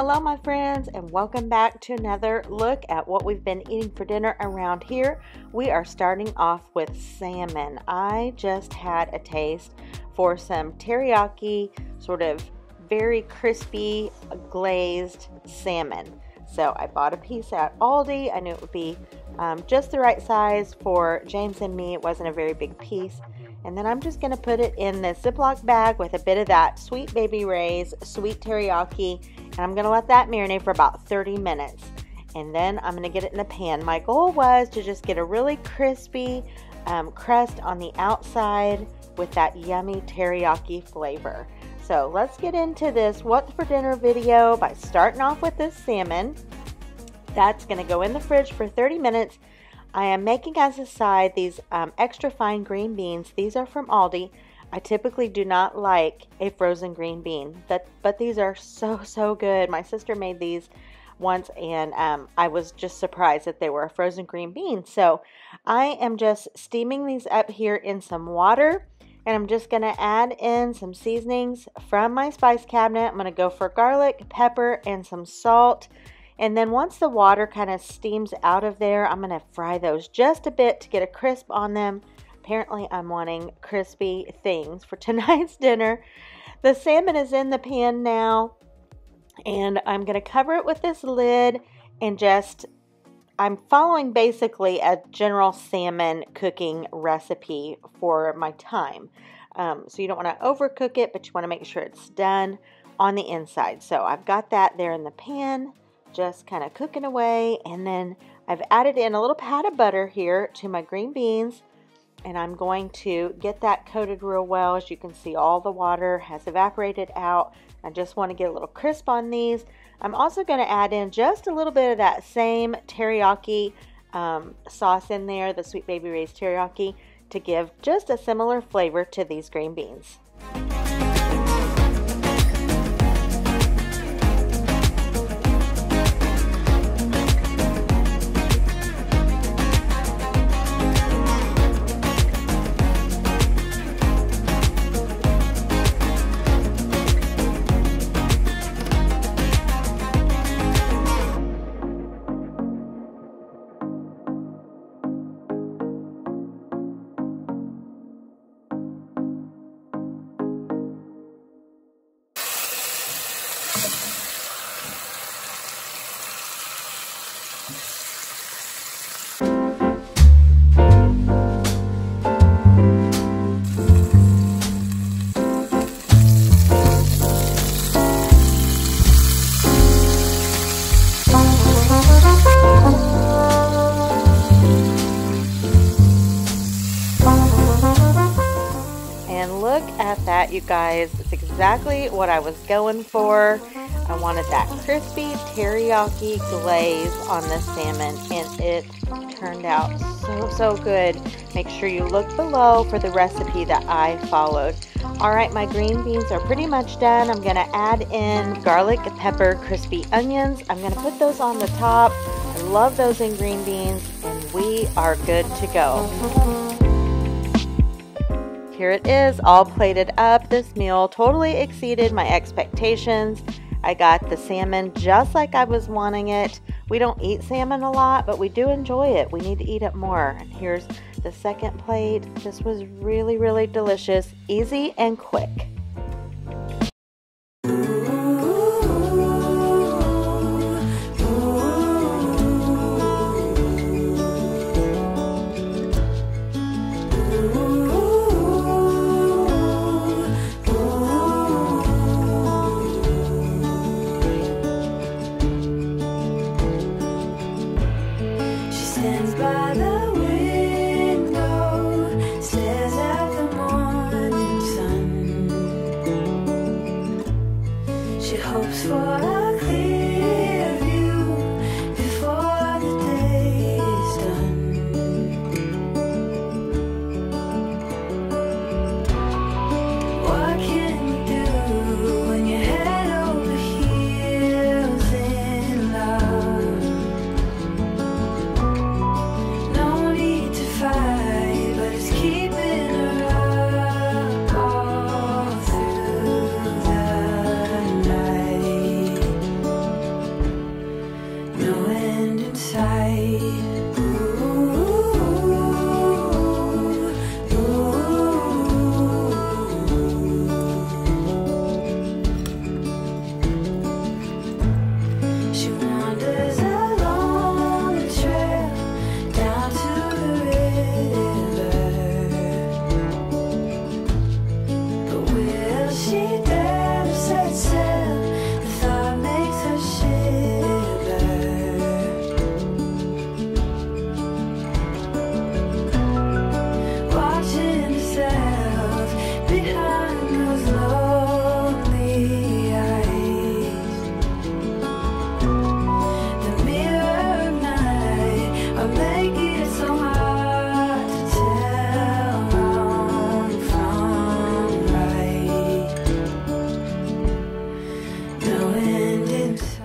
hello my friends, and welcome back to another look at what we've been eating for dinner around here. We are starting off with salmon. I just had a taste for some teriyaki, sort of very crispy glazed salmon. So I bought a piece at Aldi. I knew it would be just the right size for James and me. It wasn't a very big piece. And then I'm just going to put it in this Ziploc bag with a bit of that Sweet Baby Ray's sweet teriyaki. And I'm going to let that marinate for about 30 minutes. And then I'm going to get it in the pan. My goal was to just get a really crispy crust on the outside with that yummy teriyaki flavor. So let's get into this What's for Dinner video by starting off with this salmon. That's going to go in the fridge for 30 minutes. I am making as a side these extra fine green beans. These are from Aldi. I typically do not like a frozen green bean, but these are so good. My sister made these once and I was just surprised that they were a frozen green bean. So I am just steaming these up here in some water, and I'm just going to add in some seasonings from my spice cabinet. I'm going to go for garlic, pepper, and some salt. And then once the water kind of steams out of there, I'm going to fry those just a bit to get a crisp on them. Apparently, I'm wanting crispy things for tonight's dinner. The salmon is in the pan now, and I'm going to cover it with this lid and I'm following basically a general salmon cooking recipe for my time. So you don't want to overcook it, but you want to make sure it's done on the inside. So I've got that there in the pan, just kind of cooking away, and then I've added in a little pat of butter here to my green beans, and I'm going to get that coated real well. As you can see, all the water has evaporated out. I just want to get a little crisp on these. I'm also going to add in just a little bit of that same teriyaki sauce in there, the Sweet Baby Ray's teriyaki, to give just a similar flavor to these green beans. Look at that, you guys. It's exactly what I was going for. I wanted that crispy teriyaki glaze on the salmon, and it turned out so good. Make sure you look below for the recipe that I followed. Alright, my green beans are pretty much done. I'm going to add in garlic, pepper, crispy onions. I'm going to put those on the top. I love those in green beans, and we are good to go. Here it is, all plated up. This meal totally exceeded my expectations. I got the salmon just like I was wanting it. We don't eat salmon a lot, but we do enjoy it. We need to eat it more. And here's the second plate. This was really delicious, easy and quick. Stands by the window, stares at the morning sun.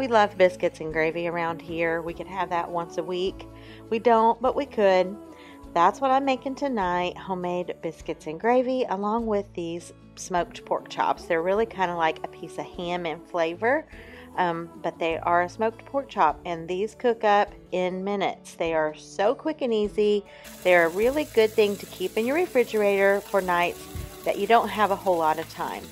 We love biscuits and gravy around here. We could have that once a week. We don't, but we could. That's what I'm making tonight, homemade biscuits and gravy, along with these smoked pork chops. They're really kind of like a piece of ham in flavor, but they are a smoked pork chop, and these cook up in minutes. They are so quick and easy. They're a really good thing to keep in your refrigerator for nights that you don't have a whole lot of time.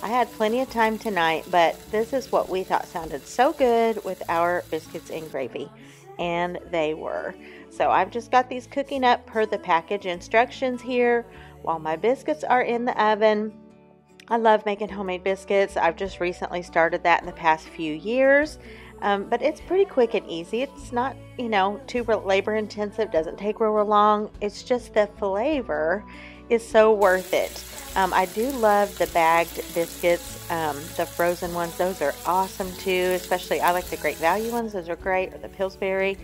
I had plenty of time tonight, but this is what we thought sounded so good with our biscuits and gravy, and they were. So I've just got these cooking up per the package instructions here while my biscuits are in the oven. I love making homemade biscuits. I've just recently started that in the past few years, but it's pretty quick and easy. It's not, too labor intensive, doesn't take real long. It's just the flavor is so worth it. I do love the bagged biscuits, the frozen ones. Those are awesome too, especially I like the Great Value ones. Those are great, or the Pillsbury.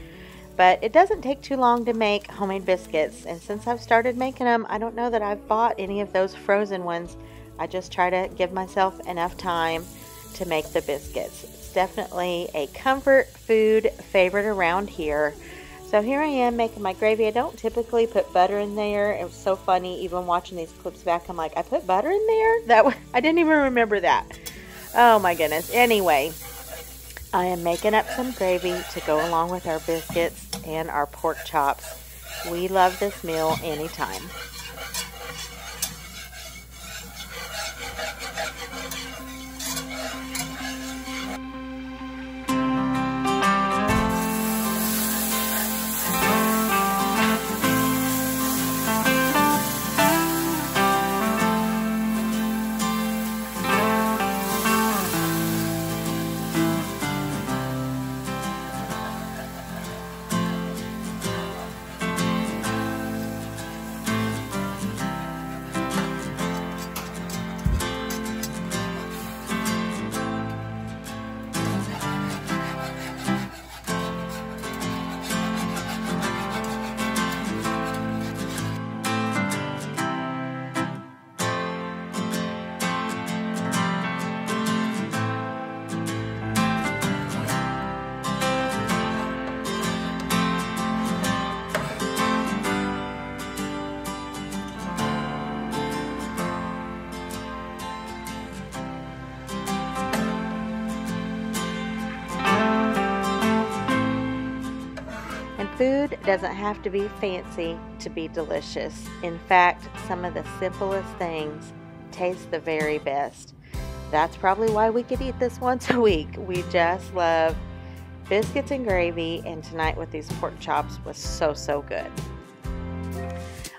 But it doesn't take too long to make homemade biscuits, and since I've started making them, I don't know that I've bought any of those frozen ones. I just try to give myself enough time to make the biscuits. It's definitely a comfort food favorite around here. So here I am making my gravy. I don't typically put butter in there. It was so funny, even watching these clips back, I'm like, I put butter in there? I didn't even remember that. Oh my goodness. Anyway, I am making up some gravy to go along with our biscuits and our pork chops. We love this meal anytime. Food doesn't have to be fancy to be delicious. In fact, some of the simplest things taste the very best. That's probably why we could eat this once a week. We just love biscuits and gravy, and tonight with these pork chops was so good.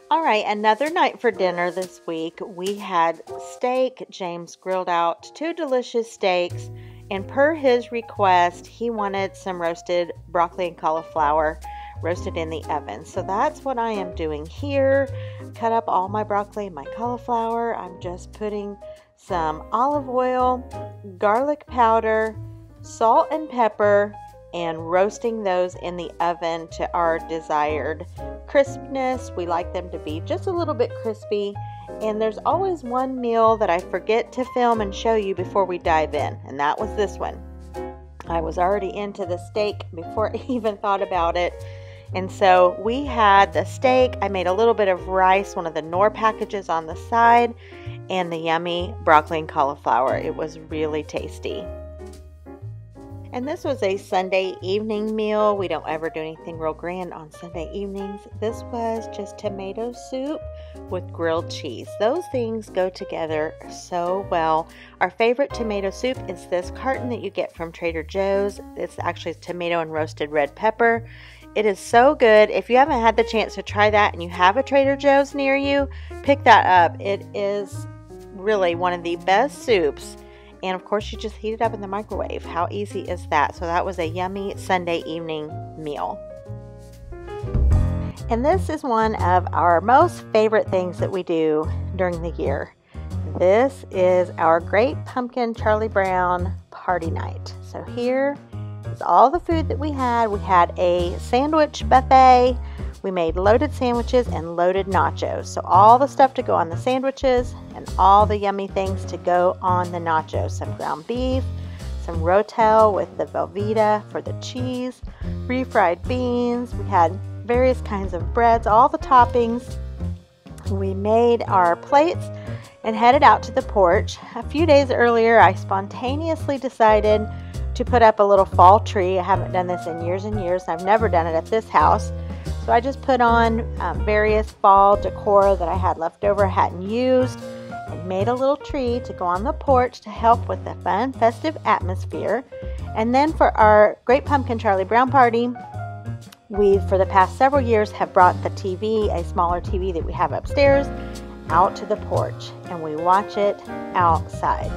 All right, another night for dinner this week. We had steak. James grilled out 2 delicious steaks, and per his request, he wanted some roasted broccoli and cauliflower roasted in the oven. So that's what I am doing here. Cut up all my broccoli and my cauliflower. I'm just putting some olive oil, garlic powder, salt and pepper, and roasting those in the oven to our desired crispness. We like them to be just a little bit crispy. And there's always one meal that I forget to film and show you before we dive in, and that was this one. I was already into the steak before I even thought about it. And so we had the steak. I made a little bit of rice, one of the Knorr packages on the side, and the yummy broccoli and cauliflower. It was really tasty. And this was a Sunday evening meal. We don't ever do anything real grand on Sunday evenings. This was just tomato soup with grilled cheese. Those things go together so well. Our favorite tomato soup is this carton that you get from Trader Joe's. It's actually tomato and roasted red pepper. It is so good. If you haven't had the chance to try that and you have a Trader Joe's near you, pick that up. It is really one of the best soups. And of course, you just heat it up in the microwave. How easy is that? So that was a yummy Sunday evening meal. And this is one of our most favorite things that we do during the year. This is our Great Pumpkin Charlie Brown party night. So here is all the food that we had. We had a sandwich buffet. We made loaded sandwiches and loaded nachos. So all the stuff to go on the sandwiches and all the yummy things to go on the nachos. Some ground beef, some rotel with the Velveeta for the cheese, refried beans. We had various kinds of breads, all the toppings. We made our plates and headed out to the porch. A few days earlier, I spontaneously decided to put up a little fall tree. I haven't done this in years and years. I've never done it at this house. So I just put on various fall decor that I had left over, hadn't used, and made a little tree to go on the porch to help with the fun, festive atmosphere. And then for our Great Pumpkin Charlie Brown party, we, for the past several years, have brought the TV, a smaller TV that we have upstairs, out to the porch, and we watch it outside.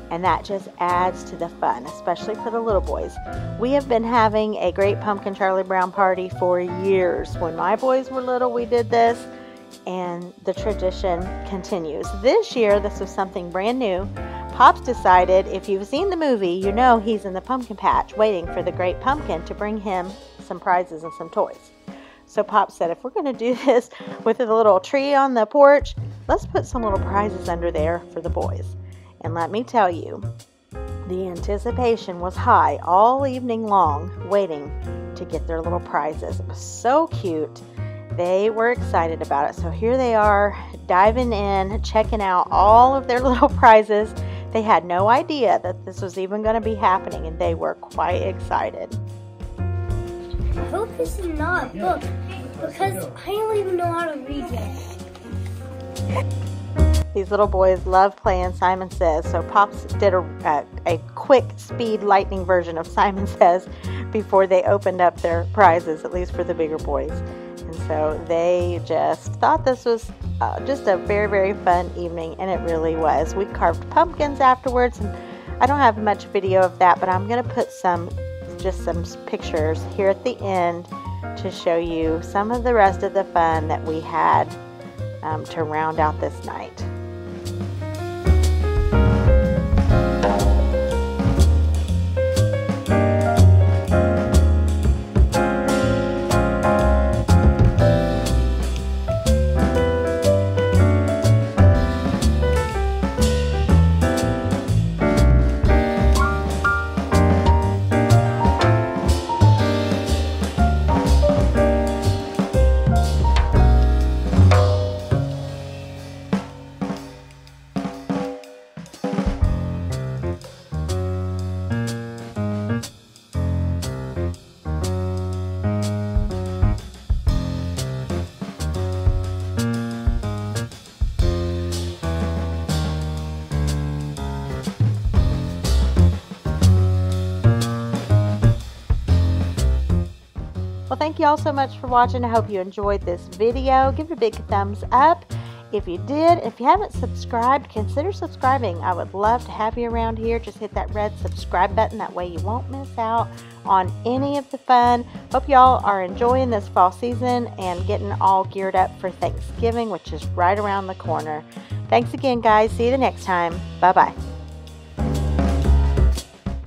And that just adds to the fun, especially for the little boys. We have been having a Great Pumpkin Charlie Brown party for years. When my boys were little, we did this, and the tradition continues. This year, this was something brand new. Pops decided, if you've seen the movie, you know he's in the pumpkin patch waiting for the Great Pumpkin to bring him some prizes and some toys. So Pop said, if we're going to do this with a little tree on the porch, let's put some little prizes under there for the boys. And let me tell you, the anticipation was high all evening long, waiting to get their little prizes. It was so cute. They were excited about it. So here they are, diving in, checking out all of their little prizes. They had no idea that this was even going to be happening, and they were quite excited. I hope this is not a book, because I don't even know how to read yet. These little boys love playing Simon Says, so Pops did a quick speed lightning version of Simon Says before they opened up their prizes, at least for the bigger boys. And so they just thought this was just a very, very fun evening, and it really was. We carved pumpkins afterwards, and I don't have much video of that, but I'm going to put just some pictures here at the end to show you some of the rest of the fun that we had to round out this night. Well, thank you all so much for watching. I hope you enjoyed this video. Give it a big thumbs up if you did. If you haven't subscribed, consider subscribing. I would love to have you around here. Just hit that red subscribe button. That way you won't miss out on any of the fun. Hope y'all are enjoying this fall season and getting all geared up for Thanksgiving, which is right around the corner. Thanks again, guys. See you the next time. Bye-bye.